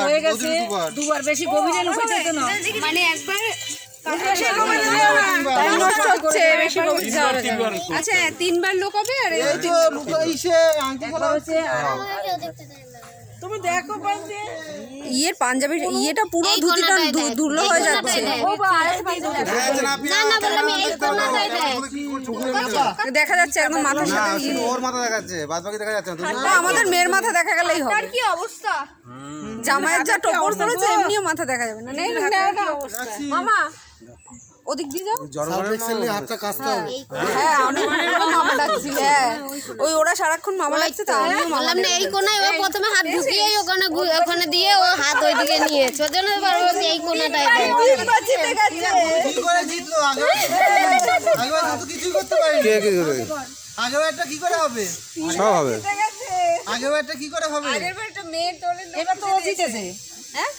হয়ে গেছে দুবার, বেশি গভীরে লুকাতে তো না, মানে একবার নষ্ট হচ্ছে বেশি গভীর যাওয়ার জন্য। আচ্ছা 3 বার লোক হবে আর এই তো লুকাইছে আংটি খোলা হচ্ছে। তুমি দেখো পাঞ্জে ইয়ের পাঞ্জাবির ইয়েটা পুরো ধুতিটা ধুলো হয়ে যাচ্ছে। না না বললাম এই কোণাটাই দেখ। দেখা যাচ্ছে একদম মাথার সাথে ওর মাথা দেখাচ্ছে, বাদ বাকি দেখা যাচ্ছে না। না, আমাদের মেয়ের মাথা দেখা গেলেই হবে। কি অবস্থা? জামাইয়ের যা টোপর পড়েছে এমনিও মাথা দেখা যাবে না। নেই মামা ওদিক দিয়ে যাও। হাতটা কাছতে হবে। হ্যাঁ আমি মামা ডাকছি। হ্যাঁ ওই ওরা সারাক্ষণ মামা ডাকছে তো আমিও মামা বললাম না এই কোণায় ও প্রথমে হাত ঢুকিয়ে ওখানে দিয়ে ও হাত ওইদিকে নিয়েছে, ওই জন্য বলছি এই কোণাটাই দেখ। কি করে জিতলো আগেবার তো কিছুই করতে পারিনি। কে কি করে আগেবারটা কি করে হবে? সব হবে, আগেবারটা কি করে হবে? এবার তো ও জিতেছে।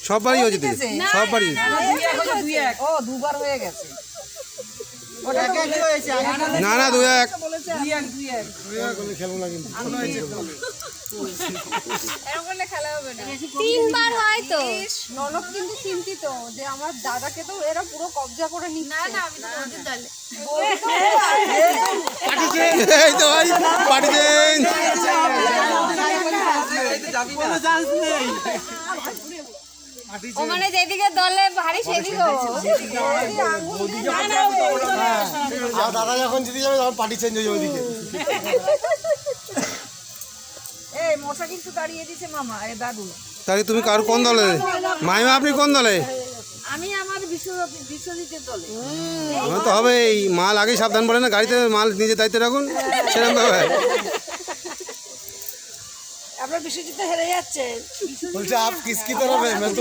সব বাড়ি হয়েছে, সব বাড়ি ও দুবার হয়ে গেছে। একে কি হয়েছে? না না 2-1 3 বার হয় তো। ননদ কিন্তু চিন্তিত যে আমার দাদাকে তো এরা পুরো কবজা করে নিচ্ছে। না না আমি তো বলতে দলে এই তো ভাই পার্টি চেঞ্জ। কোনো চান্স নেই। ও মানে যেদিকে দলে ভারী সেদিকে ও। আর দাদা যখন জিতে যাবে তখন পার্টি চেঞ্জ হয়ে যাবে ওদিকে। এই মশা কিন্তু দাঁড়িয়ে দিছে মামা, এ দাদু। তাহলে তুমি কার কোন দলে? মাইমা আপনি কোন দলে? আমি আমার বিশ্বজিতের দলে। আমার তো হবে, এই মাল আগেই সাবধান বলে না, গাড়িতে মাল নিজের দায়িত্বে রাখুন, সেরকম তো হবে। আপনার বিশ্বজিৎ হেরে যাচ্ছে। বলছে আপ কিসকি তরফ है? मैं तो